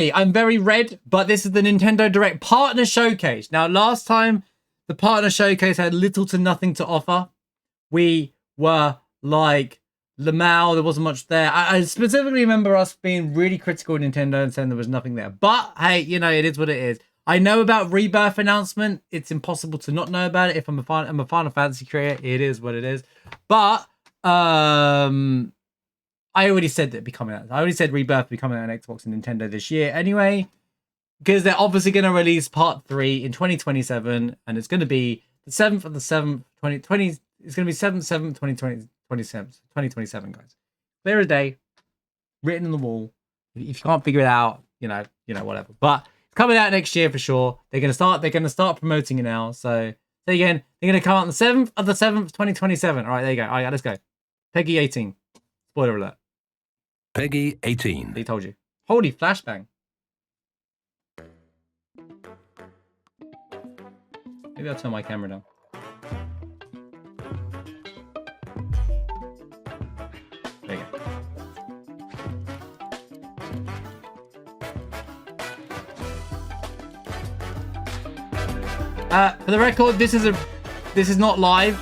I'm very red, but this is the Nintendo Direct Partner Showcase. Now, last time, the Partner Showcase had little to nothing to offer. We were like, Lamau, there wasn't much there. I specifically remember us being really critical of Nintendo and saying there was nothing there. But, hey, you know, it is what it is. I know about Rebirth announcement. It's impossible to not know about it. If I'm a Final Fantasy creator, it is what it is. But, I already said that it'd be coming out. I already said Rebirth will be coming out on Xbox and Nintendo this year anyway, because they're obviously going to release Part 3 in 2027, and it's going to be the 7th of the 7th, 2020. It's going to be 7th, 7th, 2027, guys. Clear as day, written on the wall. If you can't figure it out, you know, whatever. But it's coming out next year for sure. They're going to start promoting it now. So again, they're going to come out on the 7th of the 7th, 2027. All right, there you go. All right, let's go. Peggy 18. Spoiler alert. Peggy 18. They told you. Holy flashbang. Maybe I'll turn my camera down. There you go. For the record, this is not live.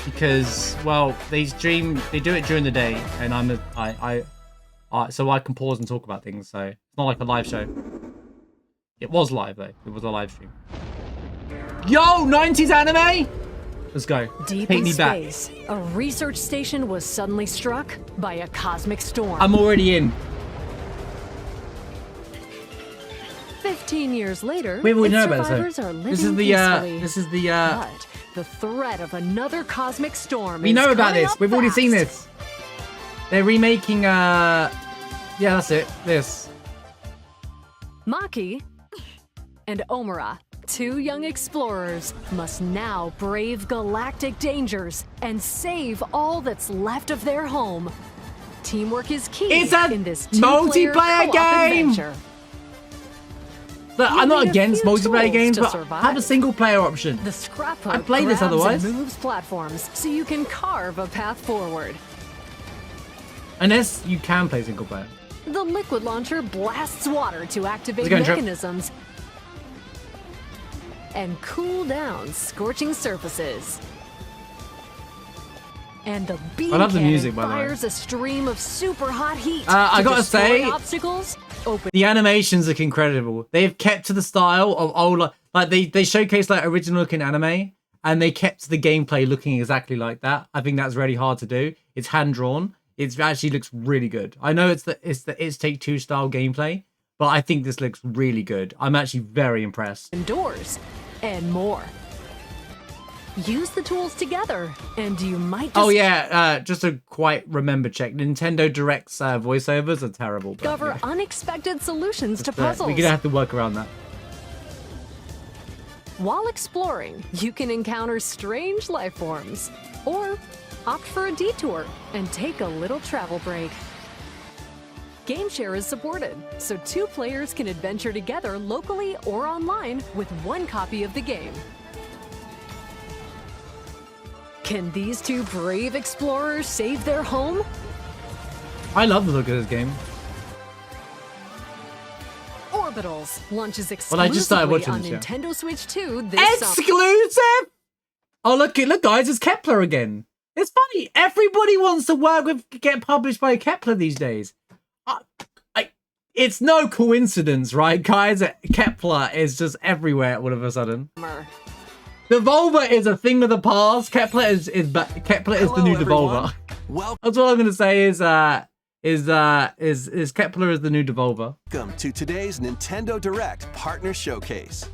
Because, well, they do it during the day, and so I can pause and talk about things. So it's not like a live show. It was live though. It was a live stream. Yo, 90s anime. Let's go. Deep Take in me space, back. a research station was suddenly struck by a cosmic storm. I'm already in. 15 years later, We its know about survivors this. are living This is the But the threat of another cosmic storm We is know about coming this. up We've already fast. seen this. They're remaking yeah, that's it. This. Maki and Omura, two young explorers, must now brave galactic dangers and save all that's left of their home. Teamwork is key It's a in this multiplayer two-player co-op game. adventure. Look, You I'm not need a against few multiplayer tools games, to but survive. have a single player option. The scrapbook I'd play this grabs otherwise. and moves platforms so you can carve a path forward. Unless you can play single player. The liquid launcher blasts water to activate Let's go, Trip. mechanisms and cool down scorching surfaces. And the beam I love the cannon music, by the way. fires a stream of super hot heat. I to gotta destroy say, obstacles. Open. the animations look incredible. They've kept to the style of old, like they showcase like original looking anime, and they kept the gameplay looking exactly like that. I think that's really hard to do. It's hand drawn. It actually looks really good. I know it's Take-Two style gameplay, but I think this looks really good. I'm actually very impressed. Doors and more. Use the tools together, and you might Oh yeah, just a quite remember check. Nintendo Direct's voiceovers are terrible. But, discover yeah. unexpected solutions to We're puzzles. gonna have to work around that. While exploring, you can encounter strange life forms, or opt for a detour and take a little travel break. Game share is supported, so two players can adventure together locally or online with one copy of the game. Can these two brave explorers save their home? I love the look of this game. Orbitals launches Well, I just started exclusively watching on this, yeah. Nintendo Switch 2 this summer. Exclusive! Oh look guys, it's Kepler again. It's funny. Everybody wants to get published by Kepler these days. It's no coincidence, right, guys? Kepler is just everywhere all of a sudden. Devolver is a thing of the past. Kepler is the new Devolver. That's what I'm gonna say is Kepler is the new Devolver. Welcome to today's Nintendo Direct Partner Showcase.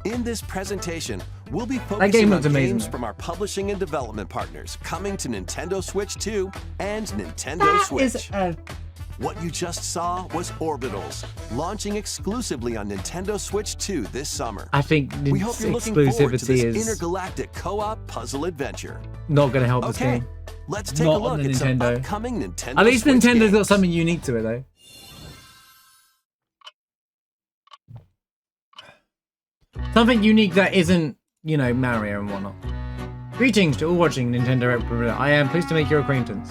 In this presentation, we'll be focusing on games from our publishing and development partners coming to Nintendo Switch 2 and Nintendo Switch. What you just saw was Orbitals, launching exclusively on Nintendo Switch 2 this summer. I think We hope you're looking forward to exclusivity this is intergalactic co-op puzzle adventure. not going to help this Okay, game. let's take Not a look on the at some Nintendo. upcoming Nintendo At least Switch Nintendo's games. got something unique to it, though. Something unique that isn't, you know, Mario and whatnot. Greetings to all watching Nintendo Direct. I am pleased to make your acquaintance.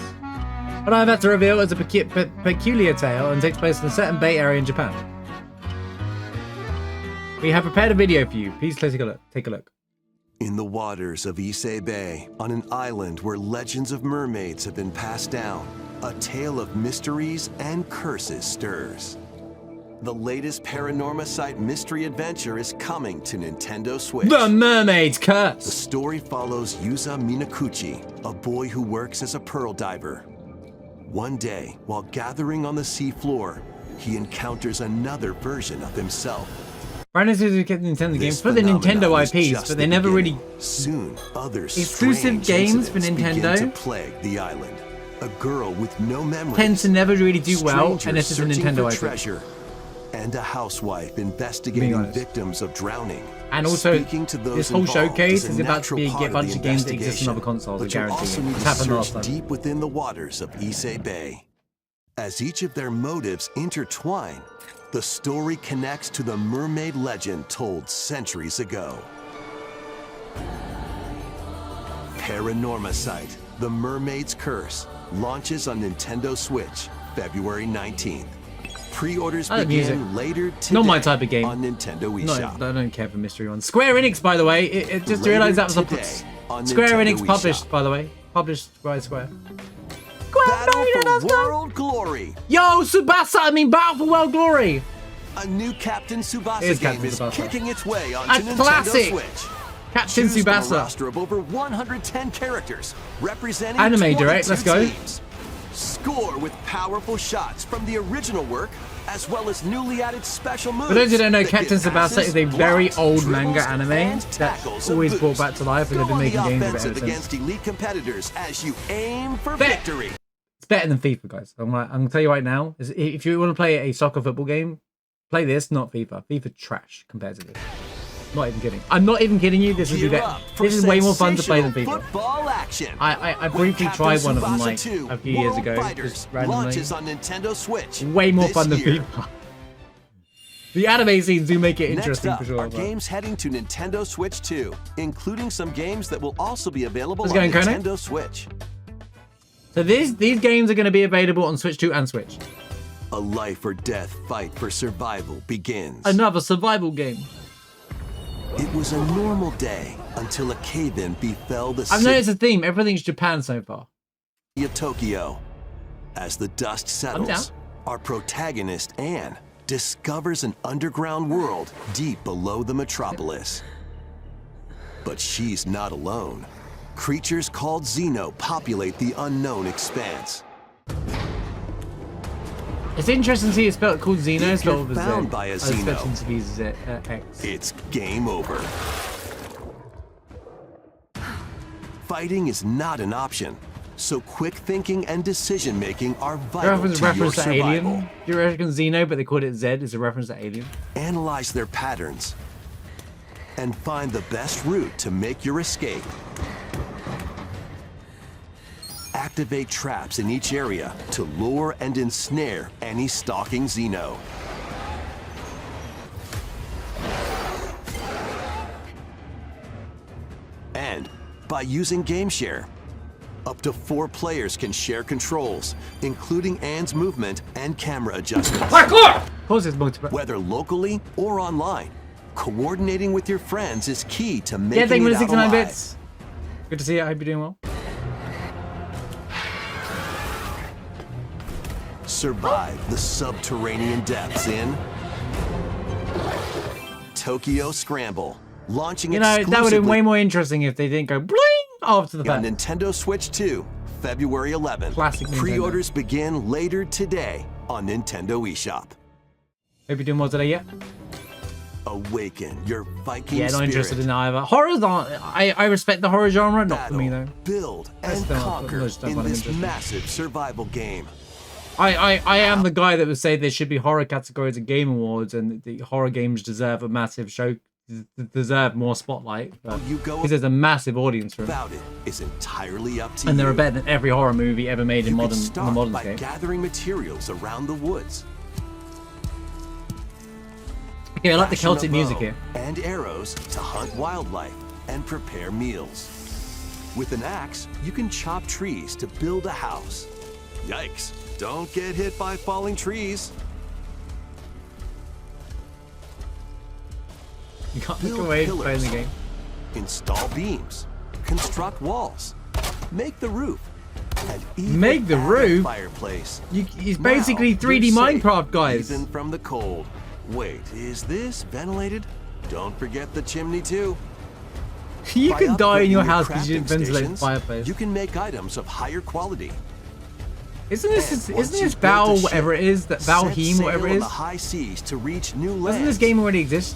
What I'm about to reveal is a peculiar tale and takes place in a certain Bay Area in Japan. We have prepared a video for you. Please take a look. Take a look. In the waters of Issei Bay, on an island where legends of mermaids have been passed down, a tale of mysteries and curses stirs. The latest Paranorma Site mystery adventure is coming to Nintendo Switch. The Mermaid's Curse! The story follows Yuza Minakuchi, a boy who works as a pearl diver. One day, while gathering on the seafloor, he encounters another version of himself. Brandon says we get Nintendo games for the Nintendo IPs, but they never really soon others exclusive games for Nintendo to plague the island. A girl with no memories tends to never really do well unless it's a searching Nintendo for IP. treasure, and a housewife investigating victims of drowning. And also, to those this whole involved showcase a is about to be a natural bunch part of games that exist on investigation, other consoles, I but you'll guarantee also it. need It's to happened last search time. deep within the waters of Issei Bay. As each of their motives intertwine, the story connects to the mermaid legend told centuries ago. Paranorma Site, The Mermaid's Curse, launches on Nintendo Switch February 19th. Pre-orders begin later today Not my type of game. on Nintendo eShop. I don't care for mystery ones. Square Enix, by the way, it just Later realized that was today on Square Nintendo Enix published, eShop. by the way. Published by Square. Battle for World Glory. Yo, Tsubasa, I mean Battle for World Glory. A new Captain Tsubasa It is game Captain is Tsubasa. kicking its way onto A Nintendo classic. Switch. Captain Choose from a Tsubasa. roster of over 110 characters representing Anime 22 Direct, let's go. teams. Score with powerful shots from the original work, as well as newly added special moves. For those who don't know, that Captain give Tsubasa passes, is a very blocks, old dribbles, manga anime and that's tackles a always brought boost. back to life, and Go they've been on making the games about it offensive since. against elite competitors as you aim for Bet. victory. It's better than FIFA, guys. I'm gonna tell you right now. If you want to play a soccer football game, play this, not FIFA. FIFA trash compared to this. Not even kidding. I'm not even kidding you. This is Gear better. up for This is way more fun to play than sensational FIFA. Football action. I briefly Captain tried one of them Tsubasa like 2 a few years World ago, Fighters just randomly. launches on Nintendo Switch Way more this fun than year. FIFA. The anime scenes do make it Next interesting up for sure. are but- games heading to Nintendo Switch 2, including some games that will also be available How's on it going, Kono? Nintendo Switch. So these games are going to be available on Switch 2 and Switch. A life or death fight for survival begins. Another survival game. It was a normal day until a cave-in befell the I've city noticed a theme. Everything's Japan so far. of Tokyo. As the dust settles, down. our protagonist, Anne, discovers an underground world deep below the metropolis. But she's not alone. Creatures called Xeno populate the unknown expanse. It's interesting to see it's spelled called Xeno. If Spelled you're with Z. found by a I was expecting Xeno, to be Z, X. it's game over. Fighting is not an option, so quick thinking and decision making are vital to your Reference to survival. Alien. Do you reckon Xeno, but they called it Z? Is a reference to Alien? Analyze their patterns and find the best route to make your escape. Activate traps in each area to lure and ensnare any stalking Xeno. And by using GameShare, up to 4 players can share controls, including Anne's movement and camera adjustments. Of course it's multiplayer. Whether locally or online, coordinating with your friends is key to Yeah, making thank you it for the out 69 alive. bits. Good to see you. I hope you're doing well. Survive the subterranean depths in Tokyo Scramble, launching You know, that would have been exclusively way more interesting if they didn't go bling after the on fact. Nintendo Switch 2, February 11th. Classic Nintendo. Pre-orders begin later today on Nintendo eShop. Hope you're doing well today, yeah? Awaken your Viking Yeah, not spirit. interested in either. Horrors aren't. I respect the horror genre, not for me though. Build That's and not- conquer that's not in what I'm this interested in. massive survival game. I am the guy that would say there should be horror categories at Game Awards, and the horror games deserve a massive show, deserve more spotlight. You go Because there's a massive audience for it, about it is entirely up to and you. they're better than every horror movie ever made in You can modern start the modern by game. gathering materials around the woods. Okay, I like the Fashion a Celtic music bow here. And arrows to hunt wildlife and prepare meals. With an axe, you can chop trees to build a house. Yikes, don't get hit by falling trees. You can't look Build away from playing the pillars. game. Install beams, construct walls, make the roof, and even Make the add a roof? fireplace. It's Now basically 3D you're safe, Minecraft, guys. Even from the cold. Wait, is this ventilated? Don't forget the chimney too. You By can die in your upgrading house because you crafting didn't ventilate the stations, fireplace. You can make items of higher quality. Isn't And this once isn't you've this built Val a ship, whatever it is that set Valheim sail whatever it on is? the high seas to reach new lands. Doesn't this game already exist?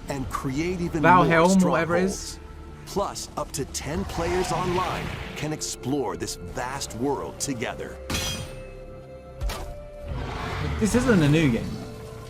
And create even Valhelm, more whatever it strongholds. is? Plus, up to 10 players online can explore this vast world together. This isn't a new game.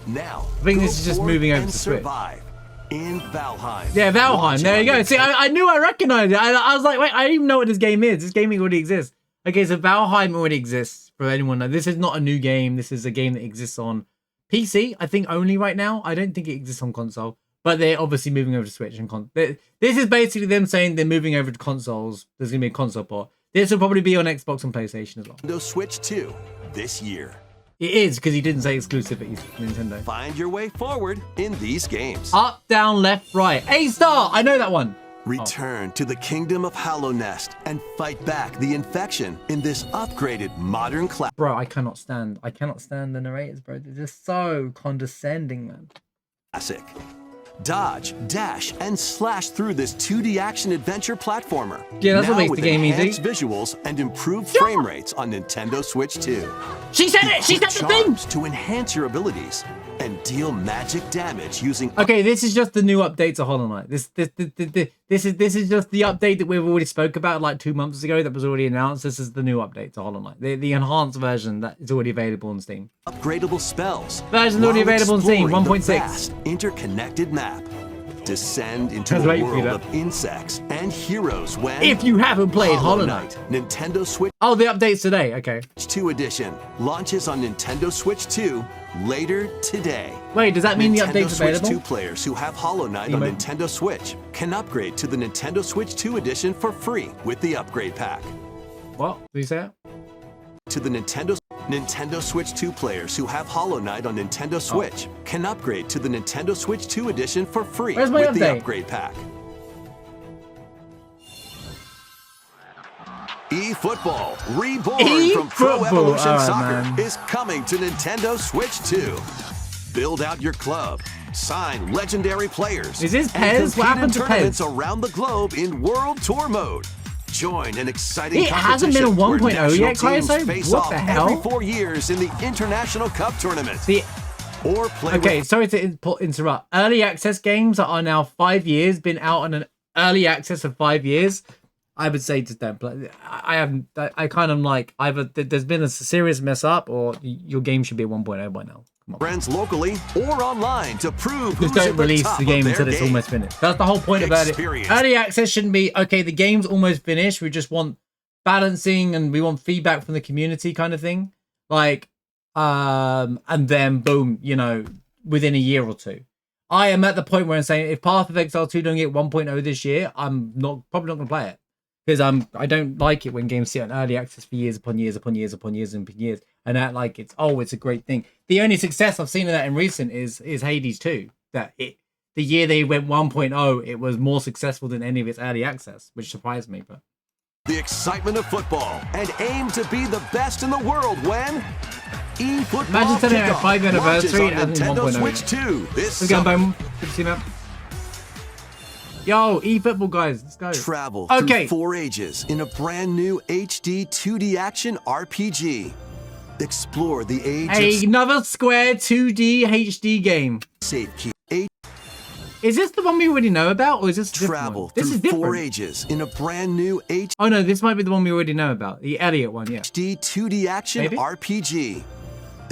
Now, I think go this is just forth moving over and to Switch. survive in Valheim. Yeah, Valheim. Watch There it you on go. See, Nintendo. I knew I recognized it. I was like, wait, I didn't even know what this game is. This game already exists. Okay, so Valheim already exists for anyone. This is not a new game. This is a game that exists on PC, I think, only right now. I don't think it exists on console. But they're obviously moving over to Switch and this is basically them saying they're moving over to consoles. There's gonna be a console port. This will probably be on Xbox and PlayStation as well. Nintendo Switch 2 this year. It is because he didn't say exclusive at Nintendo. Find your way forward in these games. Up, down, left, right. A star. I know that one. Return to the kingdom of Hollow Nest and fight back the infection in this upgraded modern Bro, I cannot stand the narrators, bro. They're just so condescending, man. classic. Dodge, dash, and slash through this 2D action adventure platformer. Yeah, that's what Now makes with the game easy. enhanced visuals and improved frame rates on Nintendo Switch 2. She said it. She said the thing. Charms to enhance your abilities and deal magic damage using Okay, this is just the new update to Hollow Knight. This is just the update that we've already spoke about like 2 months ago. That was already announced. This is the new update to Hollow Knight, the enhanced version that is already available on Steam. upgradable spells. Version's already while available on Steam, exploring the 1.6. vast interconnected map. Descend into Let's a wait for world that. of insects and heroes when If you haven't played Hollow Knight. Nintendo Switch Oh, the update's today. Okay. 2 edition launches on Nintendo Switch 2 later today. Wait, does that mean the Nintendo update's Switch available? 2 players who have Hollow Knight on Emo. Nintendo Switch can upgrade to the Nintendo Switch 2 edition for free with the upgrade pack. What? Did you say it? To the Nintendo Switch 2 players who have Hollow Knight on Nintendo Switch can upgrade to the Nintendo Switch 2 edition for free Where's my with the update? upgrade pack. eFootball, reborn from Pro eFootball. Evolution Alright, Soccer, man. is coming to Nintendo Switch 2. Build out your club, sign legendary players, Is this and Pez? compete What happened in to tournaments Pez? around the globe in World Tour mode. Join an exciting It hasn't been a competition where 1.0 yet, national teams Kaiso? face What off the hell? every 4 years in the International Cup tournament. The Or play Okay, with sorry to interrupt. Early access games that are now 5 years, been out on an early access of 5 years. I would say just don't play. I kind of like either there's been a serious mess up or your game should be a 1.0 by now. Come on. friends locally or online to prove Just who's don't at the release top the game of until their it's game. almost finished. That's the whole point about it. Experience. Early access shouldn't be, okay, the game's almost finished. We just want balancing and we want feedback from the community kind of thing. Like, and then boom, within a year or two. I am at the point where I'm saying if Path of Exile 2 don't get 1.0 this year, I'm probably not going to play it. Because I don't like it when games sit on early access for years upon years upon years upon years and years, and act like it's a great thing. The only success I've seen of that in recent is Hades 2. That the year they went 1.0, it was more successful than any of its early access, which surprised me. But The excitement of football and aim to be the best in the world when eFootball Imagine telling it at Kickoff 5th anniversary launches on and then Nintendo 1.0 Switch yet. 2 this let's go, summer. boom. Good to see you, man. Yo, eFootball guys, let's go. Travel Okay. through 4 ages in a brand new HD 2D action RPG. Explore the age of Another Square 2D HD game. safekeeping. Is this the one we already know about, or is this a different Travel one? This through is 4 different. ages in a brand new Oh no, this might be the one we already know about. The Elliot one, yeah. HD 2D action Maybe? RPG.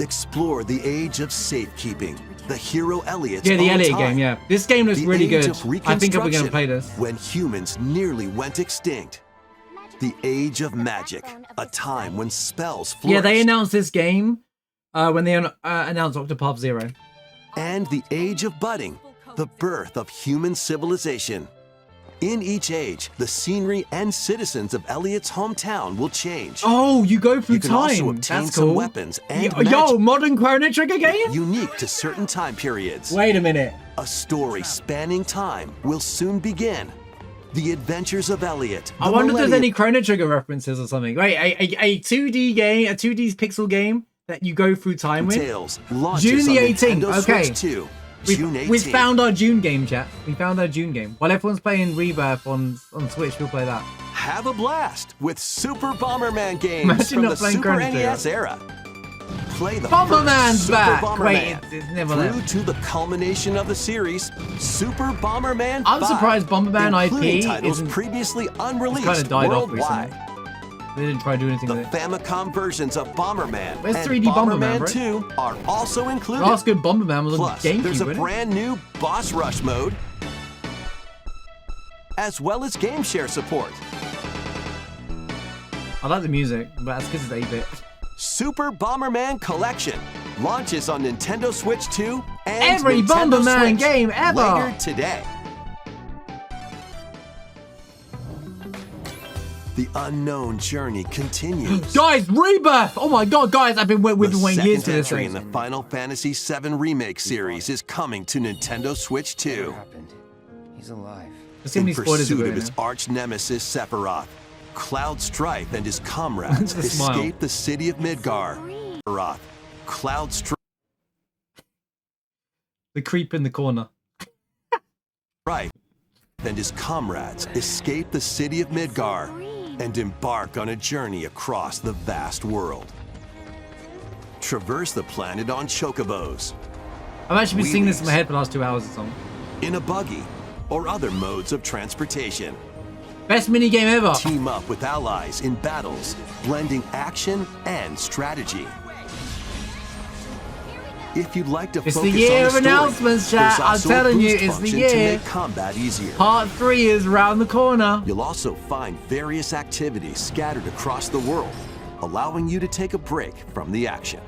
Explore the age of safekeeping. The hero Elliot's Yeah, the own Elliot time. game, yeah. This game looks The really age good. of I think I'm going to reconstruction, play this. When humans nearly went extinct. The age of magic, a time when spells flourish. Yeah, they announced this game when they announced Octopath Zero. And the age of budding, the birth of human civilization. In each age, the scenery and citizens of Elliot's hometown will change. Oh, you go through You can time. also obtain That's some cool. weapons and Yo, magic modern Chrono Trigger game? unique to certain time periods. Wait a minute. A story spanning time will soon begin. The adventures of Elliot. I wonder if there's any Chrono Trigger references or something. Wait, a 2D game, a 2D pixel game that you go through time with. Tales June the 18th. Okay. Switch 2, June 18th. We found our June game, chat. We found our June game. While everyone's playing Rebirth on Switch, we'll play that. Have a blast with Super Bomberman games Imagine from not the playing Super Chrono Trigger. NES era. Play the Bomberman's first back. Super Wait, Bomberman it's never through there. to the culmination of the series, Super Bomberman 5, I'm surprised Bomberman including IP titles isn't previously unreleased kind of died off worldwide. recently. They didn't try to do anything The with it. Famicom versions of Bomberman Where's and 3D Bomberman, bro? 2 are also included. Last good Bomberman was on Plus, GameCube. there's a wasn't it? brand new boss rush mode, as well as game share support. I like the music, but that's because it's 8-bit. Super Bomberman Collection launches on Nintendo Switch 2 and Every Nintendo Bomberman Switch game ever. later today. The unknown journey continues. Guys, Rebirth! Oh my god, guys, we've been waiting years for second this entry thing. in the Final Fantasy VII Remake series is coming to Nintendo Switch 2. happened? He's alive. Let's see how In many spoilers pursuit we're of in his now. arch nemesis Sephiroth, Cloud Strife and his comrades The smile. escape the city of Midgar. Sephiroth, Cloud The creep in the corner. Strife and his comrades escape the city of Midgar and embark on a journey across the vast world. Traverse the planet on chocobos, I've actually been singing this in my Wheelies. head for the last 2 hours or something. in a buggy, or other modes of transportation. Best minigame ever. Team up with allies in battles, blending action and strategy. If you'd like to It's focus the year on of the story, announcements, there's chat. I'm also a telling you, boost it's the function year. to make combat easier. Part 3 is around the corner. You'll also find various activities scattered across the world, allowing you to take a break from the action.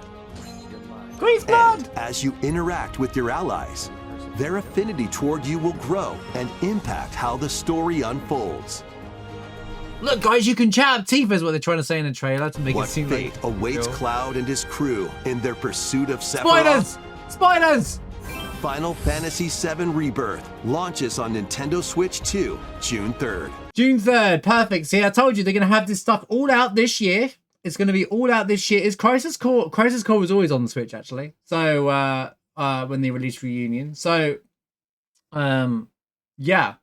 Grease blood! And as you interact with your allies, their affinity toward you will grow and impact how the story unfolds. Look, guys, you can chat up teeth is what they're trying to say in the trailer to make What it seem fate like... awaits Cloud and his crew in their pursuit of Sephiroth? Spiders! Spiders! Final Fantasy VII Rebirth launches on Nintendo Switch 2, June 3rd. June 3rd, perfect. See, I told you they're going to have this stuff all out this year. It's going to be all out this year. Is Crisis Core was always on the Switch, actually. So, when they released Reunion. So, yeah.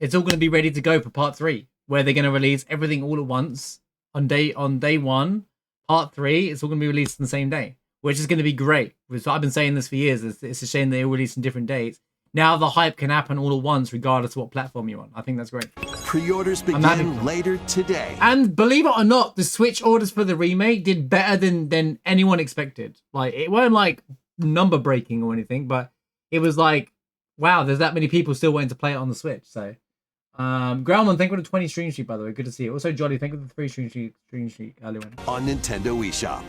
It's all going to be ready to go for Part 3, where they're going to release everything all at once on day 1. Part 3, it's all going to be released on the same day, which is going to be great. So I've been saying this for years. It's a shame they all release on different dates. Now the hype can happen all at once, regardless of what platform you're on. I think that's great. Pre-orders I'm happy. begin later today. And believe it or not, the Switch orders for the remake did better than anyone expected. Like, it weren't like number breaking or anything, but it was like, wow, there's that many people still waiting to play it on the Switch. So, Groundman, thank you for the 20 stream sheet, by the way. Good to see you. Also, Jolly, thank you for the 3 stream sheet earlier on. On Nintendo eShop.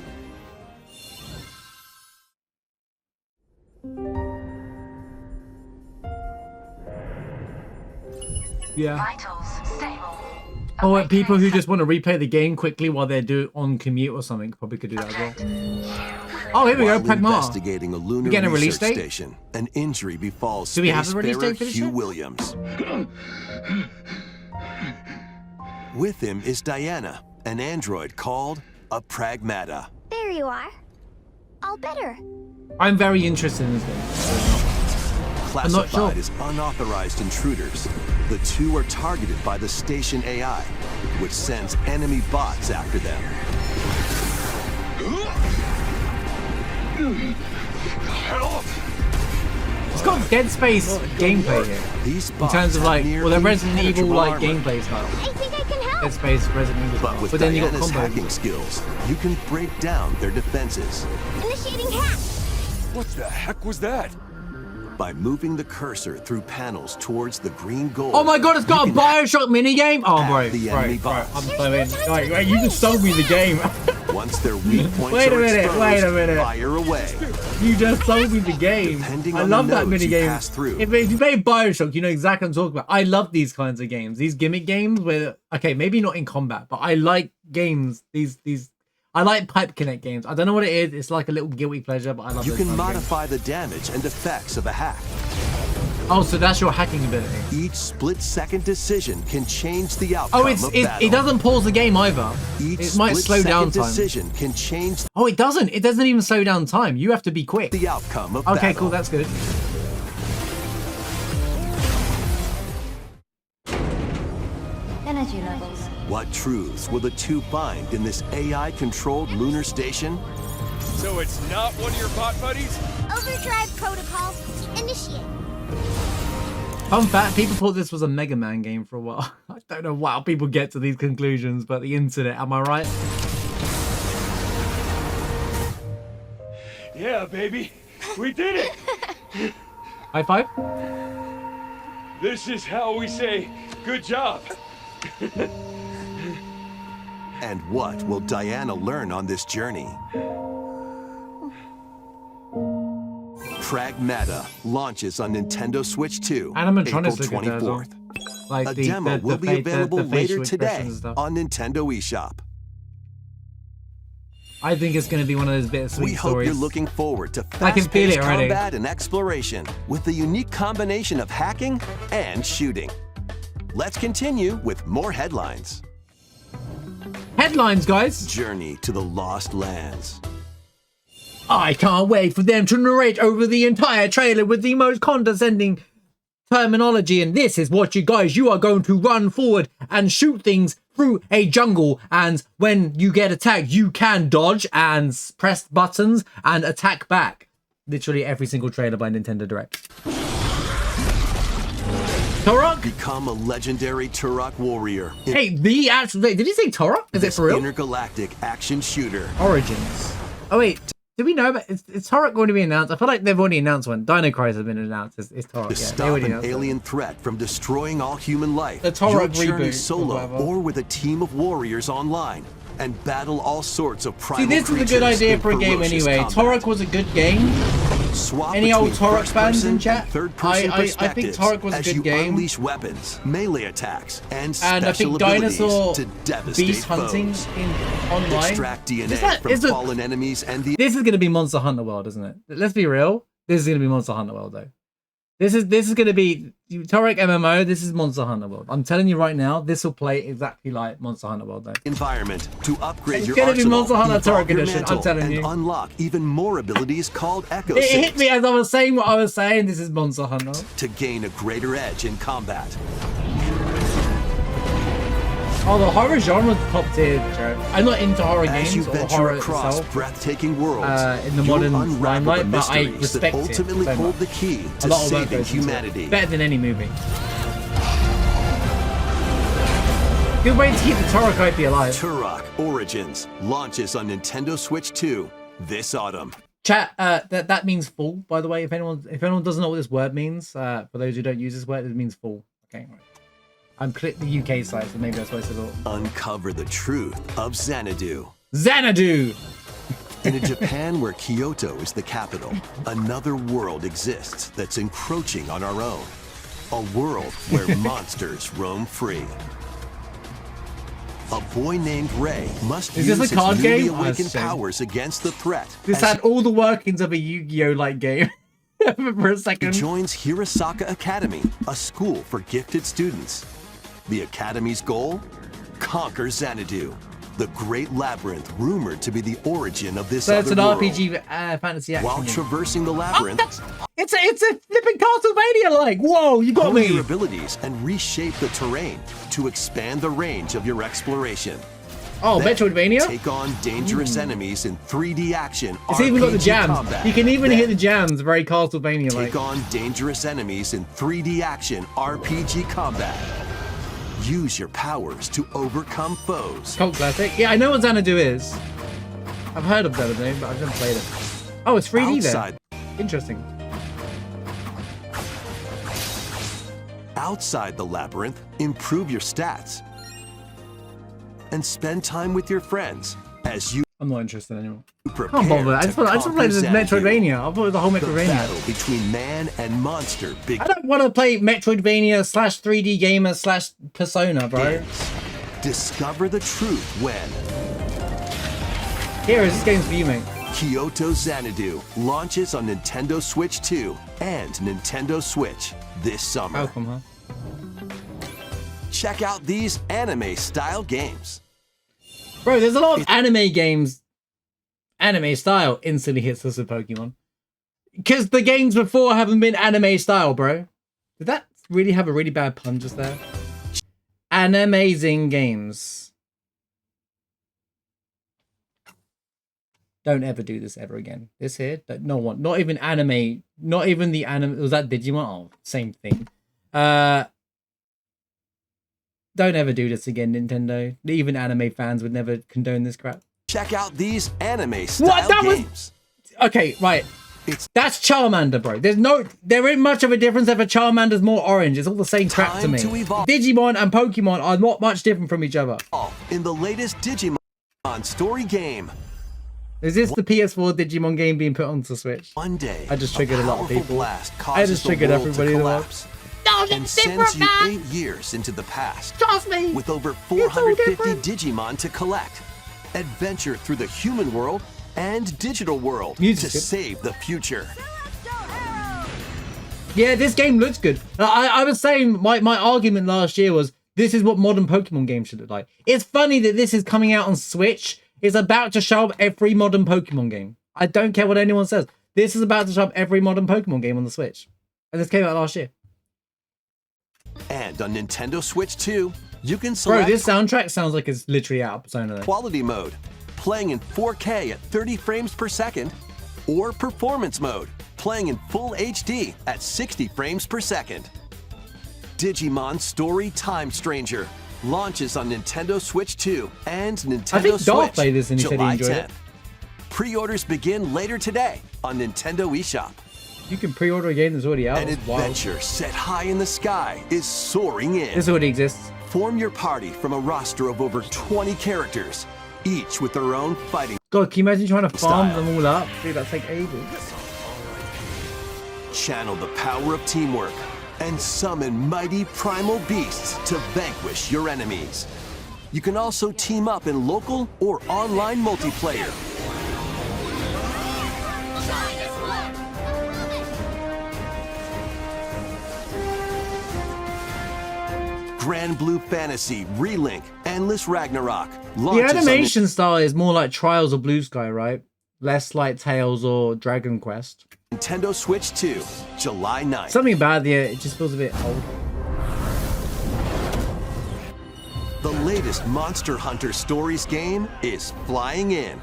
Yeah. Vitals stable. Or people who just want to replay the game quickly while they're on commute or something probably could do that as well. Oh, here we go, While Pragma. investigating a lunar We getting a release research date? station, an injury befalls Do we have a release spacefarer date for this Hugh yet? Williams. With him is Diana, an android called a Pragmata. There you are. All better. I'm very interested in this game. not sure. Classified as unauthorized intruders, the two are targeted by the station AI, which sends enemy bots after them. It's got Dead Space gameplay here. These In bots terms of have like, near well, they're Resident Evil impenetrable like armor. gameplay style. I think I can help. Dead Space, Resident Evil style. But with But then you got Diana's combos. hacking skills, you can break down their defenses Initiating hack. What the heck was that? by moving the cursor through panels towards the green goal. Oh my god, it's got a You can Bioshock minigame? Oh, bro. the enemy Bro, bots. I'm so in. Wait, you just sold me the game. Once their weak points Wait a are minute, exposed, wait a minute. fire away. You just sold me the game. Depending I on love the that nodes you minigame. pass through. If you play Bioshock, you know exactly what I'm talking about. I love these kinds of games. These gimmick games where, okay, maybe not in combat, but I like games, I like pipe connect games. I don't know what it is. It's like a little guilty pleasure, but I love You those can kind of games. modify the damage and effects of a hack. Oh, so that's your hacking ability. Each split-second decision can change the outcome Oh, of battle. it doesn't pause the game either. Each It might slow down time. decision can change Oh, it doesn't. It doesn't even slow down time. You have to be quick. the outcome of Okay, battle. cool. That's good. Energy levels. What truths will the two find in this AI-controlled lunar station? So it's not one of your bot buddies? Overdrive protocol. Initiate. Fun fact, people thought this was a Mega Man game for a while. I don't know how people get to these conclusions, but the internet, am I right? Yeah, baby. We did it. High five? This is how we say good job. And what will Diana learn on this journey? Pragmata launches on Nintendo Switch 2, Animatronics April look at that as well. 24th. Like A demo will be available the later facial today expressions and stuff. on Nintendo eShop. I think it's going to be one of those bittersweet We hope stories. you're looking forward to I can feel fast-paced it already. combat and exploration with the unique combination of hacking and shooting. Let's continue with more headlines. Headlines, guys. Journey to the Lost Lands. I can't wait for them to narrate over the entire trailer with the most condescending terminology. And this is what you are going to run forward and shoot things through a jungle. And when you get attacked, you can dodge and press buttons and attack back. Literally every single trailer by Nintendo Direct. Turok? Become a legendary Turok warrior in Hey, the actual... Wait, did he say Turok? Is it this for real? intergalactic action shooter. Origins. Oh, wait. Do we know about... Is Turok going to be announced? I feel like they've already announced one. Dino Crisis has been announced. It's Turok. To Yeah, they stop already an announced it. alien threat from destroying all human life. The Turok Your journey reboot or solo whatever. or with a team of warriors online and battle all sorts of primal See, this is a good creatures idea in for a game ferocious anyway. combat. Turok was a good game. Swap Any old between Turok first fans person in chat? and third-person I think perspectives Turok was a as good you game. unleash weapons, melee attacks, and And I special think abilities dinosaur to devastate beast hunting foes. in online. Extract DNA Is that- from is it- fallen enemies and the This is going to be Monster Hunter World, isn't it? Let's be real. This is going to be Monster Hunter World, though. This is going to be Turok MMO. This is Monster Hunter World. I'm telling you right now, this will play exactly like Monster Hunter World, though. environment to upgrade It's your gonna be arsenal, Monster Hunter evolve Turok your Edition, I'm mantle, telling and you. unlock even more abilities called Echo It hit Saves me as I was saying what I was saying. This is Monster Hunter. to gain a greater edge in combat. Oh, the horror genre's top tier, Joe. I'm not into horror As you games or venture horror across itself. breathtaking worlds, in the you'll modern unravel limelight, the but I mysteries respect that it ultimately so hold much. the key A to lot of work saving goes into it. humanity. Better than any movie. Good way to keep the Turok IP alive. Turok Origins launches on Nintendo Switch 2 this autumn. Chat, that means full, by the way. If anyone doesn't know what this word means, for those who don't use this word, it means full. Okay, right. I'm clicked the UK site, so maybe that's what I said. Uncover the truth of Xanadu. Xanadu! In a Japan where Kyoto is the capital, another world exists that's encroaching on our own. A world where monsters roam free. A boy named Ray must Is use this a his card newly game? Oh, that's awakened a shame. powers against the threat. This as had all the workings of a Yu-Gi-Oh! Like game. For a he second. joins Hirasaka Academy, a school for gifted students. The Academy's goal? Conquer Xanadu, the great labyrinth rumored to be the origin of this So other it's an world. RPG fantasy action While game. traversing the Oh, labyrinth, it's a flipping Castlevania like. Whoa, you got hone your me. abilities and reshape the terrain to expand the range of your exploration. Oh, Then Metroidvania? Take on dangerous enemies in 3D action. It's even got the RPG jams. combat. You can even Then hear the jams. Very Castlevania like. Take on dangerous enemies in 3D action RPG combat. Use your powers to overcome foes. Cult classic. Yeah, I know what Xanadu is. I've heard of Xanadu, but I've never played it. Oh, it's 3D Outside, then. Interesting. outside the labyrinth, improve your stats. And spend time with your friends as you I'm not interested anymore. prepare I can't bother. I to just want to play conquer this Xanadu. Metroidvania. I thought it was the whole The Metroidvania. battle between man and monster I don't want to play Metroidvania / 3D gamer / Persona, bro. begins. Discover the truth when Here, this game's for you, mate. Kyoto Xanadu launches on Nintendo Switch 2 and Nintendo Switch this summer. Welcome, huh? Check out these anime-style games. Bro, there's a lot of anime games. Anime style instantly hits us with Pokemon. Because the games before haven't been anime style, bro. Did that really have a really bad pun just there? Animazing games. Don't ever do this ever again. This here, no one, not even anime, not even the anime. Was that Digimon? Oh, same thing. Don't ever do this again, Nintendo. Even anime fans would never condone this crap. Check out these anime-style games. Okay, right. That's Charmander, bro. There ain't much of a difference if a Charmander's more orange. It's all the same crap to me. Digimon and Pokemon are not much different from each other. In the latest Digimon story game. Is this the PS4 Digimon game being put onto Switch? One day, I just triggered a lot of people. I just triggered everybody in the world. And sends you 8 years into the past. Trust me. With over 450 Digimon to collect. Adventure through the human world and digital world to save the future. Yeah, this game looks good. I was saying my argument last year was this is what modern Pokemon games should look like. It's funny that this is coming out on Switch. It's about to show up every modern Pokemon game. I don't care what anyone says. This is about to show up every modern Pokemon game on the Switch. And this came out last year. And on Nintendo Switch 2, you can select... Bro, this soundtrack sounds like it's literally out of Persona. Quality mode, playing in 4K at 30 frames per second, or performance mode, playing in full HD at 60 frames per second. Digimon Story Time Stranger launches on Nintendo Switch 2 and Nintendo Switch played this and he July said he enjoyed 10th. Pre-orders begin later today on Nintendo eShop. You can pre-order a game that's already out. An adventure set high in the sky is soaring in. This already exists. Form your party from a roster of over 20 characters, each with their own fighting. God, can you imagine trying to farm them all up? Dude, that'd take ages. Channel the power of teamwork and summon mighty primal beasts to vanquish your enemies. You can also team up in local or online multiplayer. Grand Blue Fantasy Relink Endless Ragnarok the animation style is more like Trials of Blue Sky, right? Less like Tales or Dragon Quest. Nintendo Switch 2, July 9th. Something about it just feels a bit old. The latest Monster Hunter Stories game is flying in.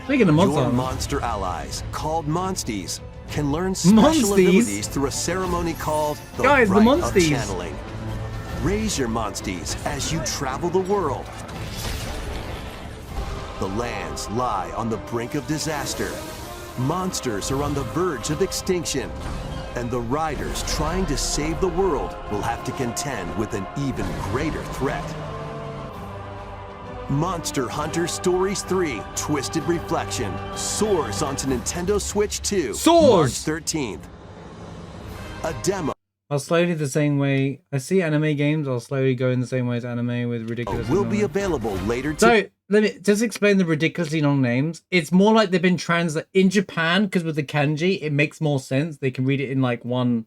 Speaking of Your monster allies, called Monsties, can learn special abilities through a ceremony called the Rite of Channeling. Raise your Monsties as you travel the world. The lands lie on the brink of disaster. Monsters are on the verge of extinction. And the riders trying to save the world will have to contend with an even greater threat. Monster Hunter Stories 3 Twisted Reflection soars onto Nintendo Switch 2 March 13th. A demo. I'll slowly the same way I see anime games. I'll slowly go in the same way as anime with ridiculous. Will be available later. So let me just explain the ridiculously long names. It's more like they've been translated in Japan because with the kanji, it makes more sense. They can read it in like one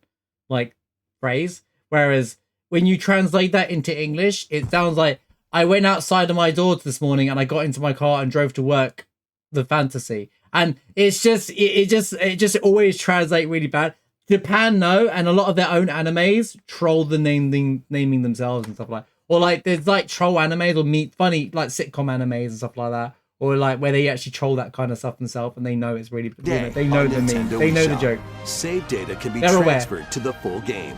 phrase. Whereas when you translate that into English, it sounds like I went outside of my door this morning and I got into my car and drove to work. The fantasy, and it's just it just always translate really bad. Japan know, and a lot of their own animes troll the naming themselves and stuff like. Or like there's like troll animes or meet funny like sitcom animes and stuff like that, or like where they actually troll that kind of stuff themselves and they know it's really they know the meme, they know the joke. Save data can be transferred to the full game.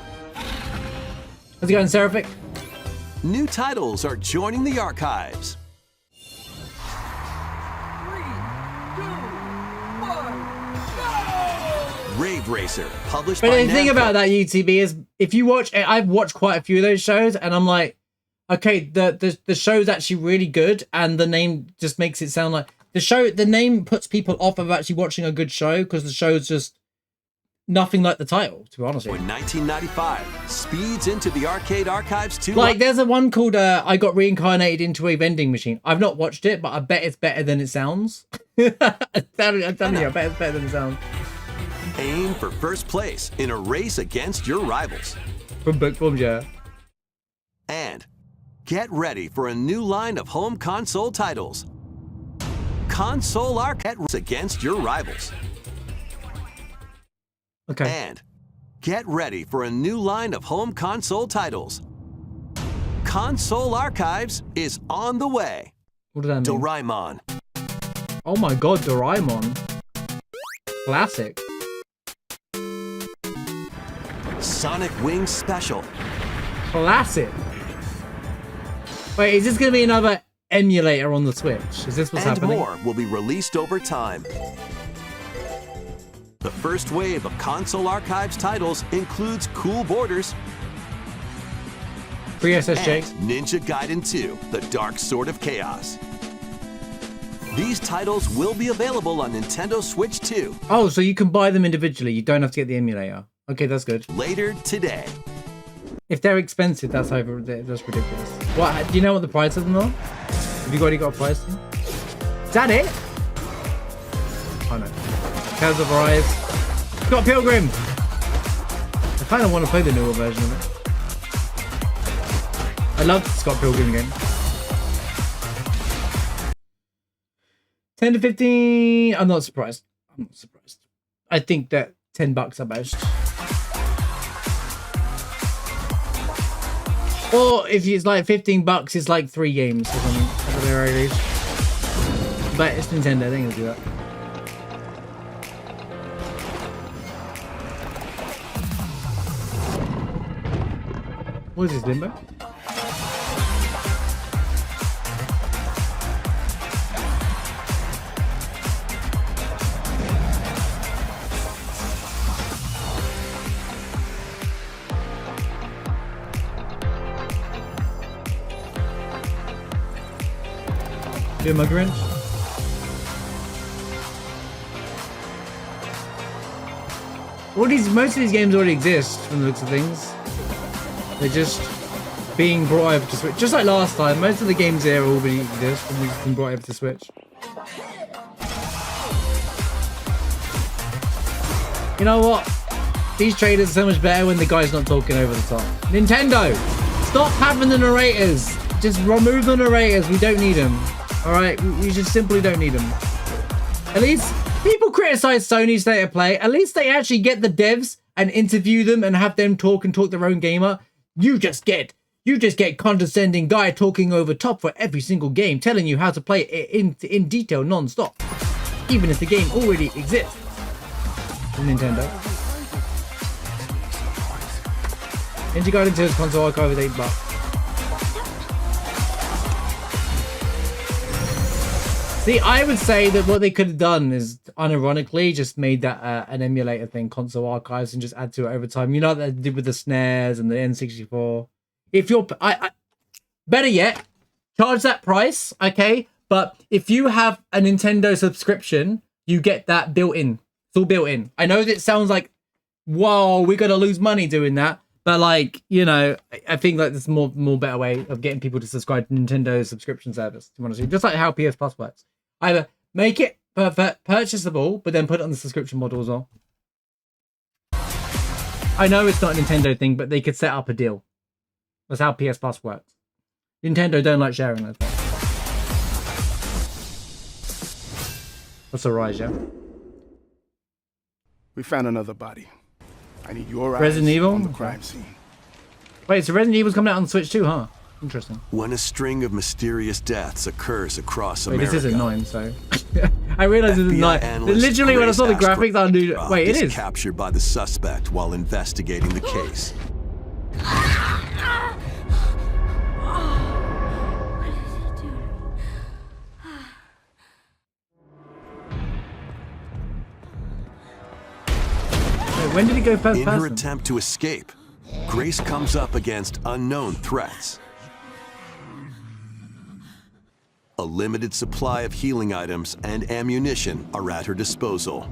How's it going, Seraphic? New titles are joining the archives. 3, 2, 1, go! Rave Racer, published but by the thing about that UTB is if you watch, I've watched quite a few of those shows and I'm like, okay, the show's actually really good and the name just makes it sound like the name puts people off of actually watching a good show because the show's just nothing like the title, to be honest with you. In 1995, speeds into the arcade archives too. Like there's a one called I Got Reincarnated into a Vending Machine. I've not watched it, but I bet it's better than it sounds. I'm telling you, I bet it's better than it sounds. Aim for first place in a race against your rivals. From book forms, yeah. And get ready for a new line of home console titles. Console Arcade against your rivals. Okay. And get ready for a new line of home console titles. Console Archives is on the way. What does that mean? Doraemon. Oh my god, Doraemon. Classic. Sonic Wings Special. Classic. Wait, is this going to be another emulator on the Switch? Is this what's happening? And more will be released over time. The first wave of Console Archives titles includes Cool Borders, Free SSJ. and Ninja Gaiden 2, The Dark Sword of Chaos. These titles will be available on Nintendo Switch 2 Oh, so you can buy them individually. You don't have to get the emulator. Okay, that's good. later today. If they're expensive, that's ridiculous. What? Do you know what the price of them are? Have you already got a price? Is that it? Oh no. Tales of Arise. Scott Pilgrim. I kind of want to play the newer version of it. I love the Scott Pilgrim game. 10 to 15. I'm not surprised. I think that $10 at most. Or if it's like $15, it's like 3 games or something at the very least. But it's Nintendo, they can do that. What is this, Limbo? Do my Grinch. Most of these games already exist from the looks of things. They're just being brought over to Switch. Just like last time, most of the games there already exist and they've been brought over to Switch. You know what? These trailers are so much better when the guy's not talking over the top. Nintendo! Stop having the narrators! Just remove the narrators, we don't need them. Alright, we just simply don't need them. At least, people criticize Sony's state of play. At least they actually get the devs and interview them and have them talk and talk their own game up. You just get condescending guy talking over top for every single game, telling you how to play it in detail non-stop. Even if the game already exists. Nintendo. Ninja Gaiden 2's console archive is $8. See, I would say that what they could have done is, unironically, just made that an emulator thing, console archives, and just add to it over time. You know what they did with the snares and the N64. If you're, better yet, charge that price, okay? But if you have a Nintendo subscription, you get that built in. It's all built in. I know that it sounds like, whoa, we're gonna lose money doing that. But like, you know, I think like there's more better way of getting people to subscribe to Nintendo's subscription service. You want to see, just like how PS Plus works. Either make it purchasable, but then put it on the subscription model as well. I know it's not a Nintendo thing, but they could set up a deal. That's how PS Plus works. Nintendo don't like sharing those things. What's a rise, yeah? We found another body. I need your eyes Resident Evil? on the crime scene. Wait, so Resident Evil's coming out on Switch too, huh? Interesting. When a string of mysterious deaths occurs across America. Wait, this isn't 9, so I realized this is 9. Literally, when I saw the graphics, I knew. Wait, it is captured by the suspect while investigating the case. Wait, when did he go first In person? her attempt to escape, Grace comes up against unknown threats. A limited supply of healing items and ammunition are at her disposal.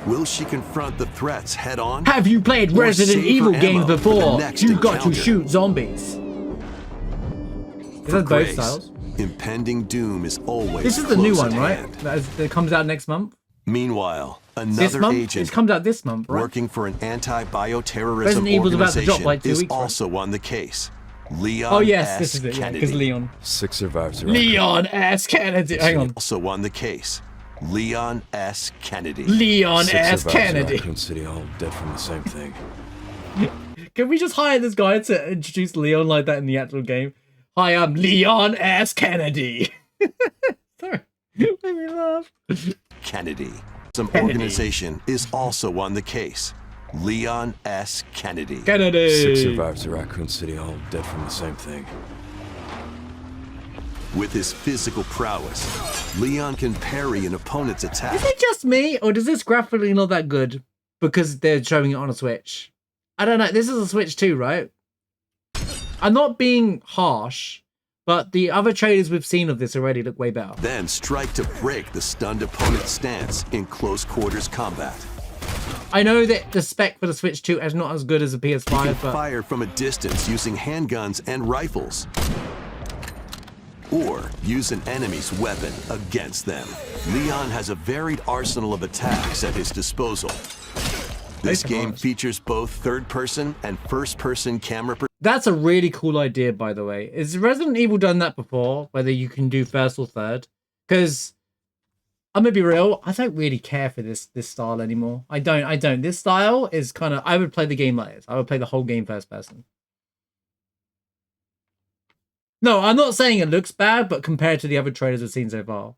Will she confront the threats head on? Have you played Or Resident save Evil her games ammo for the before? next You got to encounter? shoot zombies. Is For that both Grace, styles? Impending doom is always This is the new close one, at right? hand. That comes out next month. Meanwhile, This another month? agent It comes out this month, right? working for an anti-bioterrorism Resident Evil's about to drop organization like 2 is weeks, right? also on the case. Leon Oh yes, S. this is it. Yeah, Kennedy. because Leon. 6 survivors are Leon S. Kennedy. Hang on. Also on the case. Leon S. Kennedy. Leon 6 S. survivors at Kennedy. Raccoon City, all dead from the same thing. Can we just hire this guy to introduce Leon like that in the actual game? Hi, I'm Leon S. Kennedy. Sorry. Made me laugh. Kennedy. Some Kennedy. organization is also on the case. Leon S. Kennedy. Kennedy. 6 survivors at Raccoon City, all dead from the same thing. With his physical prowess, Leon can parry an opponent's attack. Is it just me, or does this graphically not that good because they're showing it on a Switch? I don't know. This is a Switch 2, right? I'm not being harsh, but the other trailers we've seen of this already look way better. Then strike to break the stunned opponent's stance in close quarters combat. I know that the spec for the Switch 2 is not as good as the He can PS5, but fire from a distance using handguns and rifles. Or use an enemy's weapon against them. Leon has a varied arsenal of attacks at his disposal. This game features both third-person and first-person camera. that's a really cool idea, by the way. Has Resident Evil done that before, whether you can do first or third? Because I'm gonna be real, I don't really care for this style anymore. I don't. This style is kind of, I would play the game like this. I would play the whole game first person. No, I'm not saying it looks bad, but compared to the other trailers we've seen so far.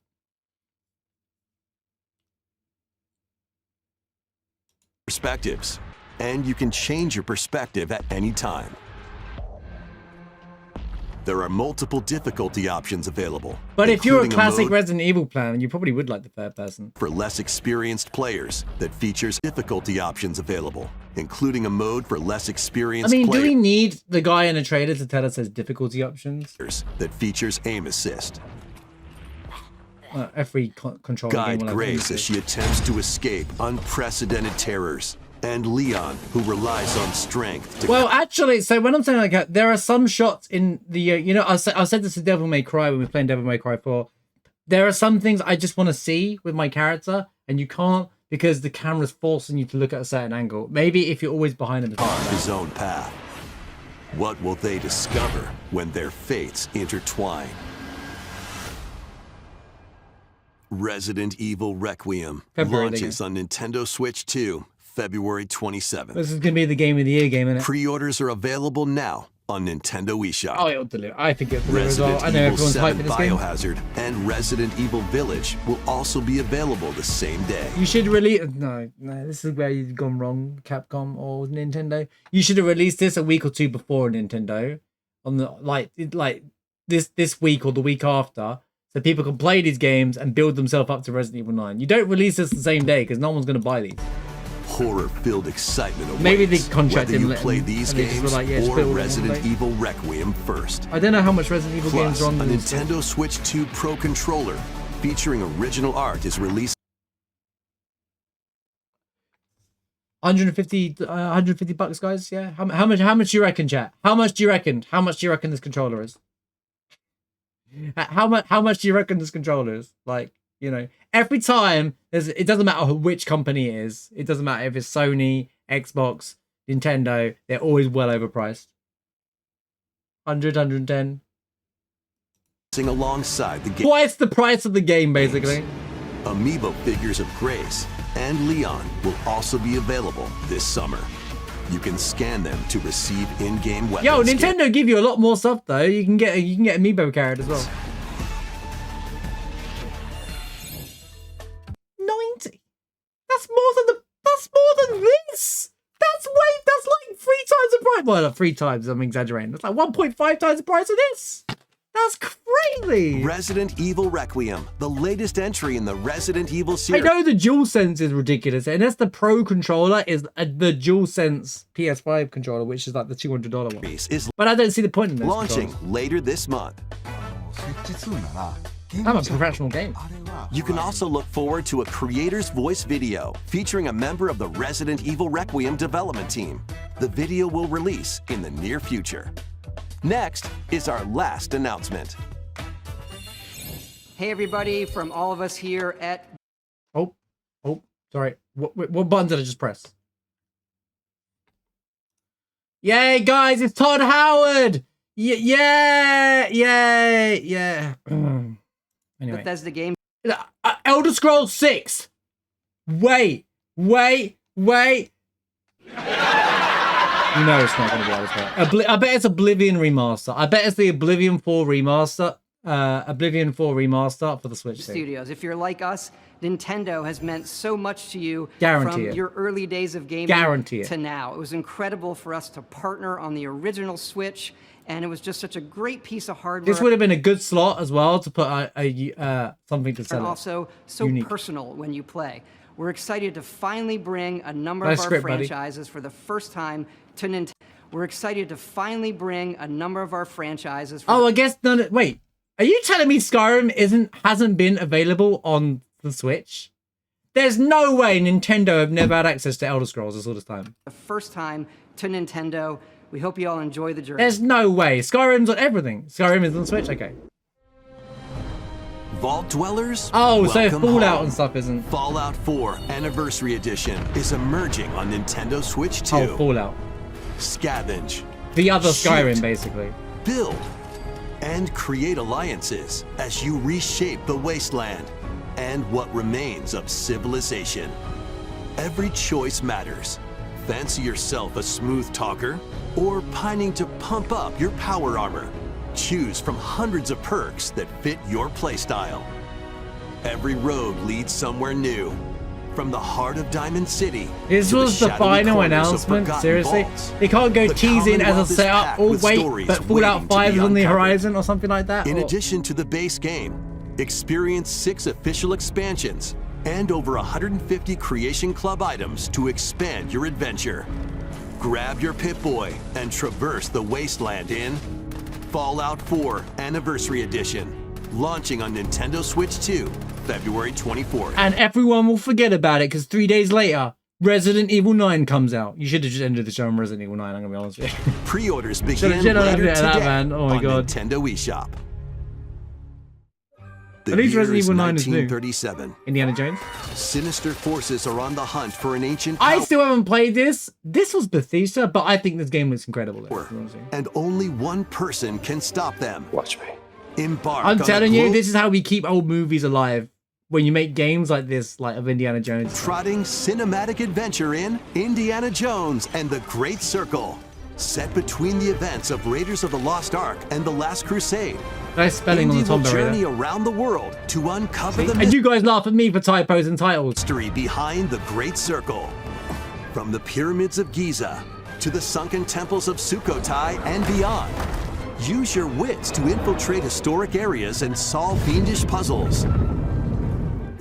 Perspectives, and you can change your perspective at any time. There are multiple difficulty options available. But if you're a including classic mode Resident Evil fan, you probably would like the third person. for less experienced players that features difficulty options available, including a mode for less I experienced mean, do we players need the guy in the trailer to tell us his difficulty options? that features aim assist. Every controller game Guide will have Grace as she attempts to escape unprecedented terrors, and Leon, who relies on strength to Well, actually, so when I'm saying like that, there are some shots in the, you know, I said this to Devil May Cry when we were playing Devil May Cry 4. There are some things I just want to see with my character, and you can't because the camera's forcing you to look at a certain angle. Maybe if you're always behind him. his own path. What will they discover when their fates intertwine? Resident Evil Requiem February, launches on Nintendo Switch 2, February 27th. This is going to be the game of the year game, isn't it? Pre-orders are available now on Nintendo eShop. Oh, it'll deliver. I think it'll deliver as well. Resident I know Evil everyone's hyped 7 for this game. Biohazard and Resident Evil Village will also be available the same day. You should release. No, this is where you've gone wrong, Capcom or Nintendo. You should have released this a week or two before Nintendo, on the like this week or the week after, so people can play these games and build themselves up to Resident Evil 9. You don't release this the same day because no one's going to buy these. Horror-filled excitement awaits Maybe the contract whether didn't you let play them- these and they just were games like, yeah, just or put it all in one Resident play. Evil Requiem first. I don't know how much Resident Evil games Plus, are on a this. Nintendo Switch 2 Pro controller featuring original art is released. 150 bucks, guys. Yeah. How much do you reckon, chat? How much do you reckon this controller is? How much do you reckon this controller is? Like, you know, every time it doesn't matter which company it is. It doesn't matter if it's Sony, Xbox, Nintendo. They're always well overpriced. 100, 110. Alongside the game. Twice the price of the game, basically. Amiibo figures of Grace and Leon will also be available this summer. You can scan them to receive in-game weapons. Yo, Nintendo give you a lot more stuff though. You can get Amiibo characters as well. 90. That's more than this. That's like 3 times the price. Well, not 3 times. I'm exaggerating. It's like 1.5 times the price of this. That's crazy. Resident Evil Requiem, the latest entry in the Resident Evil I series. know the DualSense is ridiculous, and that's the Pro controller is the DualSense PS5 controller, which is like the $200 one. Is But I don't see the point in this. launching later this month. I'm a professional gamer. You can also look forward to a creator's voice video featuring a member of the Resident Evil Requiem development team. The video will release in the near future. Next is our last announcement. Hey everybody, from all of us here at... Oh, sorry. What button did I just press? Yay, guys, it's Todd Howard! Yeah. Anyway. Bethesda game. Elder Scrolls 6! Wait. You know it's not going to be Elder Scrolls. I bet it's Oblivion Remaster. I bet it's the Oblivion 4 Remaster. Oblivion 4 Remaster for the Switch Studios. If you're like us, Nintendo has meant so much to you Guarantee from it. your early days of gaming Guarantee it. to now. It was incredible for us to partner on the original Switch, and it was just such a great piece of hardware. This would have been a good slot as well to put something to sell. And also so unique. personal when you play. We're excited to finally bring a number of our franchises for the first time to Nintendo. We're excited to finally bring a number of our franchises. I guess none. Wait, are you telling me Skyrim hasn't been available on the Switch? There's no way Nintendo have never had access to Elder Scrolls this all this time. The first time to Nintendo. We hope you all enjoy the journey. There's no way. Skyrim's on everything. Skyrim is on the Switch. Okay. Vault Dwellers? Oh, so welcome Fallout home. and stuff isn't. Fallout 4 Anniversary Edition is emerging on Nintendo Switch 2. Oh, Fallout. Scavenge. The other shoot, Skyrim, basically. Build and create alliances as you reshape the wasteland and what remains of civilization. Every choice matters. Fancy yourself a smooth talker or pining to pump up your power armor? Choose from hundreds of perks that fit your playstyle. Every road leads somewhere new. From the heart of Diamond City. This was the final announcement. Seriously, they can't go teasing as a setup. Oh wait, but Fallout 5 is on the horizon or something like that. In addition to the base game, experience 6 official expansions and over 150 Creation Club items to expand your adventure. Grab your Pip-Boy and traverse the wasteland in Fallout 4 Anniversary Edition, launching on Nintendo Switch 2, February 24th. And everyone will forget about it because 3 days later, Resident Evil 9 comes out. You should have just ended the show on Resident Evil 9, I'm going to be honest with you. Pre-orders begin later today on Nintendo eShop. At least Resident Evil 9 is new. 1937. Indiana Jones. Sinister forces are on the hunt for an ancient power. I still haven't played this. This was Bethesda, but I think this game looks incredible. And only one person can stop them. Watch me. Embark I'm on telling you, this is how we keep old movies alive. When you make games like this, like of Indiana Jones. Trotting cinematic adventure in Indiana Jones and the Great Circle. Set between the events of Raiders of the Lost Ark and the Last Crusade. Nice spelling on the Tom journey around the world to uncover the and you guys laugh at me for typos and titles. Mystery behind the Great Circle. From the pyramids of Giza to the sunken temples of Sukhothai and beyond. Use your wits to infiltrate historic areas and solve fiendish puzzles.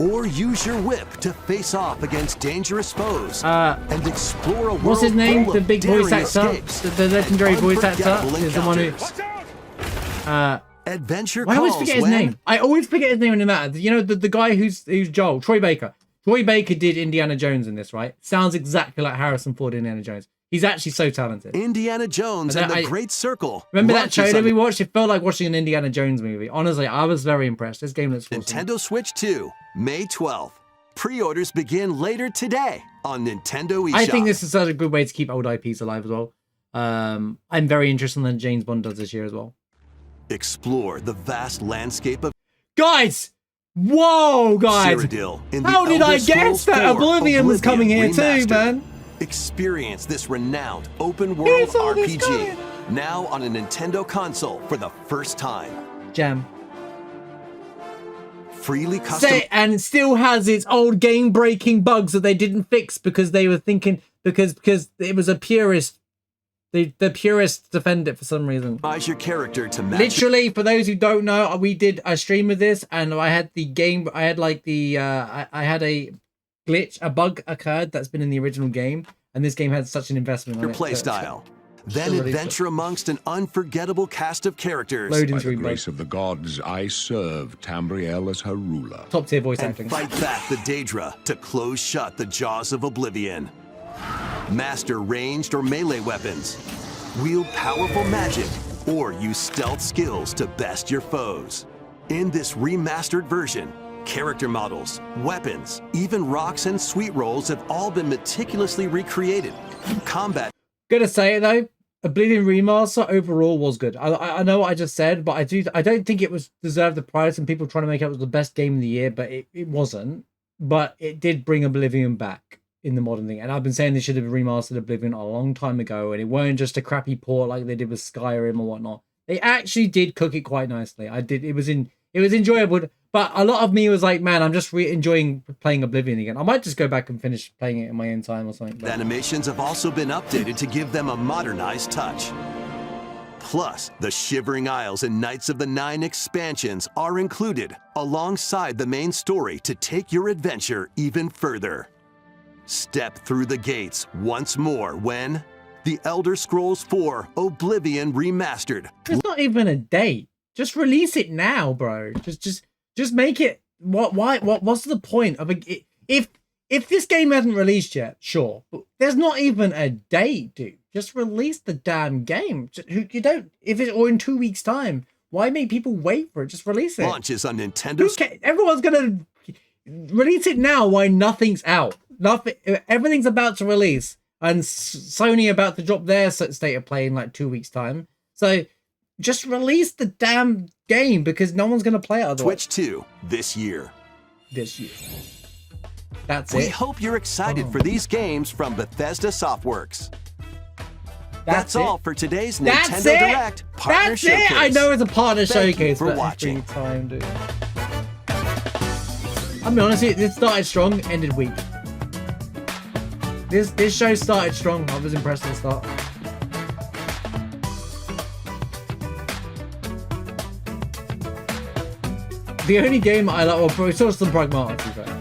Or use your whip to face off against dangerous foes and explore a world. What's his name? full The of big voice daring actor, escapes the legendary and voice actor, unforgettable is the one who. Adventure I always calls forget his when name. I always forget his name when it matters. You know the guy who's Joel, Troy Baker. Troy Baker did Indiana Jones in this, right? Sounds exactly like Harrison Ford in Indiana Jones. He's actually so talented. Indiana Jones and the Great Circle. Remember that trailer we watched? It felt like watching an Indiana Jones movie. Honestly, I was very impressed. This game looks awesome. Nintendo Switch 2, May 12th. Pre-orders begin later today on Nintendo eShop. I think this is such a good way to keep old IPs alive as well. I'm very interested in what James Bond does this year as well. Explore the vast landscape of guys. Whoa, guys! Cyrodiil in How the did I Elder guess Scrolls that 4 Oblivion was coming here Remastered. too, man? Experience this renowned open-world RPG now on a Nintendo console for the first time. Jam. Freely custom. And it still has its old game-breaking bugs that they didn't fix because they were thinking because it was a purist. The purists defend it for some reason. Your character to match. Literally, for those who don't know, we did a stream of this, and I had the game. I had like the I had a glitch, a bug occurred that's been in the original game, and this game had such an investment on your it. Playstyle. Then adventure amongst an unforgettable cast of characters. By the grace of the gods, I serve Tamriel as her ruler. Top tier voice acting. Fight back the Daedra to close shut the jaws of Oblivion. Master ranged or melee weapons. Wield powerful magic or use stealth skills to best your foes. In this remastered version, character models, weapons, even rocks and sweet rolls have all been meticulously recreated. Combat. Gonna say it though, Oblivion Remaster overall was good. I know what I just said, but I don't think it was deserved the prize and people trying to make it was the best game of the year, but it wasn't. But it did bring Oblivion back in the modern thing. And I've been saying they should have remastered Oblivion a long time ago, and it weren't just a crappy port like they did with Skyrim or whatnot. They actually did cook it quite nicely. It was enjoyable, but a lot of me was like, man, I'm just enjoying playing Oblivion again. I might just go back and finish playing it in my own time or something. The animations have also been updated to give them a modernized touch. Plus, the Shivering Isles and Knights of the Nine expansions are included alongside the main story to take your adventure even further. Step through the gates once more when The Elder Scrolls 4 Oblivion Remastered. There's not even a date. Just release it now, bro. Just make it. What's the point of if this game hasn't released yet? Sure, but there's not even a date, dude. Just release the damn game. You don't. If it's or in 2 weeks' time, why make people wait for it? Just release it. Launches on Nintendo. Everyone's gonna release it now. Why nothing's out? Nothing. Everything's about to release, and Sony about to drop their state of play in like 2 weeks' time. So just release the damn game because no one's gonna play it otherwise. Switch 2 this year. That's we it. hope you're excited for these games from Bethesda Softworks. That's all for today's Nintendo Direct Partner Showcase. I know it's a partner Thank showcase, you for but watching. every time, dude. I mean, honestly, it started strong, ended weak. This show started strong. I was impressed at the start. The only game I like, well, probably saw some Pragmata, to be fair.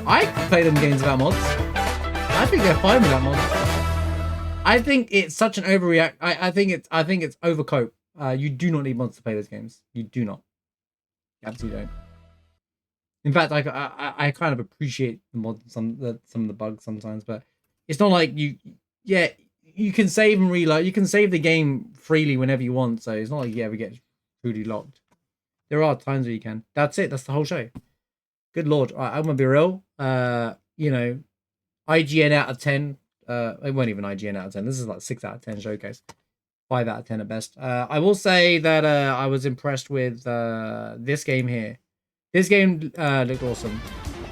I play them games without mods. I think they're fine without mods. I think it's such an overreact. I think it's overcoat. You do not need mods to play those games. You do not. You absolutely don't. In fact, I kind of appreciate the mods, some of the bugs sometimes, but it's not like you can save and reload. You can save the game freely whenever you want, so it's not like you ever get truly locked. There are times where you can. That's it. That's the whole show. Good lord. I'm gonna be real. IGN out of 10. It wasn't even IGN out of 10. This is like 6 out of 10 showcase. 5 out of 10 at best. I will say that I was impressed with this game here. This game looked awesome.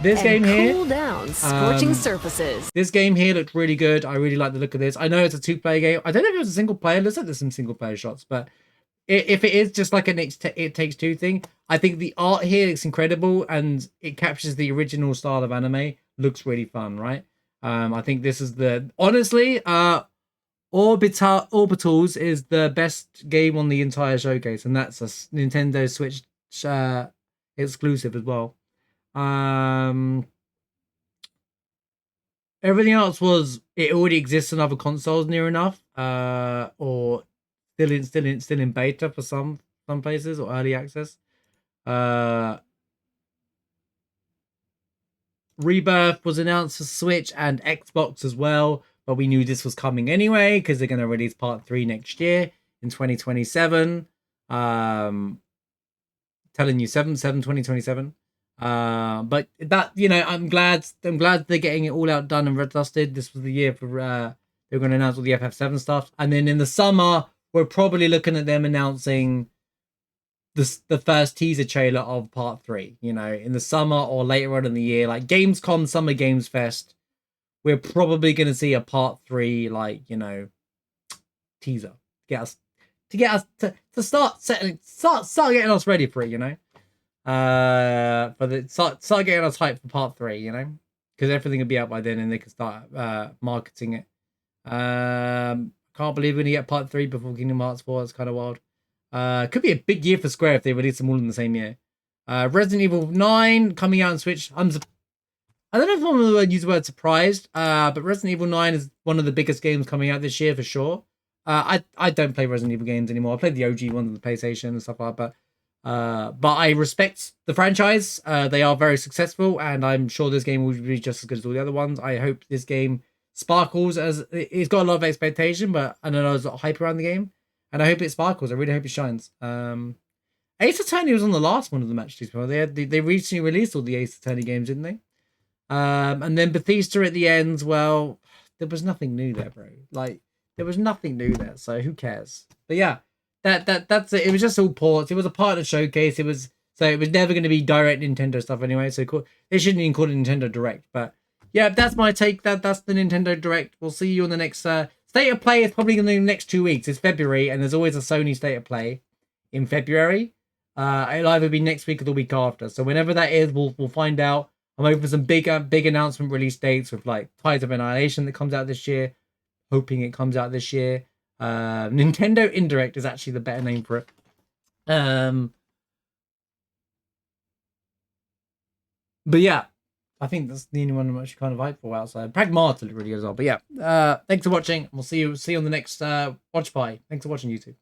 This game here, cool down scorching surfaces. This game here looked really good. I really like the look of this. I know it's a 2-player game. I don't know if it was a single player. Looks like there's some single player shots, but if it is just like an It Takes Two thing, I think the art here is incredible and it captures the original style of anime. Looks really fun, right? I think this is honestly, Orbitals is the best game on the entire showcase, and that's a Nintendo Switch exclusive as well. Everything else it already exists on other consoles near enough, or still in beta for some places or early access. Rebirth was announced for Switch and Xbox as well, but we knew this was coming anyway because they're going to release Part 3 next year in 2027. Telling you 2027. But that, I'm glad they're getting it all out done and red dusted. This was the year for they're going to announce all the FF7 stuff, and then in the summer we're probably looking at them announcing the first teaser trailer of Part 3. In the summer or later on in the year, like Gamescom, Summer Games Fest, we're probably going to see a Part 3 teaser to get us to start getting us ready for it. Start getting us hyped for Part 3, because everything will be out by then and they can start marketing it. Can't believe we're gonna get Part 3 before Kingdom Hearts 4. It's kind of wild. Could be a big year for Square if they release them all in the same year. Resident Evil 9 coming out on Switch. I don't know if I'm going to use the word surprised, but Resident Evil 9 is one of the biggest games coming out this year for sure. I don't play Resident Evil games anymore. I played the OG ones on the PlayStation and stuff like that, but I respect the franchise. They are very successful, and I'm sure this game will be just as good as all the other ones. I hope this game sparkles, as it's got a lot of expectation, but I know there's a lot of hype around the game, and I hope it sparkles. I really hope it shines. Ace Attorney was on the last one of them actually. They recently released all the Ace Attorney games, didn't they? And then Bethesda at the end. Well, there was nothing new there, bro. Like there was nothing new there, so who cares? But yeah, that's it. It was just all ports. It was a part of the showcase. It was never going to be direct Nintendo stuff anyway. So they shouldn't even call it Nintendo Direct. But yeah, that's my take. That's the Nintendo Direct. We'll see you on the next State of Play. Is probably going to be the next 2 weeks. It's February, and there's always a Sony State of Play in February. It'll either be next week or the week after. So whenever that is, we'll find out. I'm hoping for some big announcement release dates with like Tides of Annihilation that comes out this year. Hoping it comes out this year. Nintendo Indirect is actually the better name for it. But yeah, I think that's the only one I'm actually kind of hyped for outside. Pragmata really goes on. But yeah, thanks for watching. We'll see you on the next Watch Party. Thanks for watching, YouTube.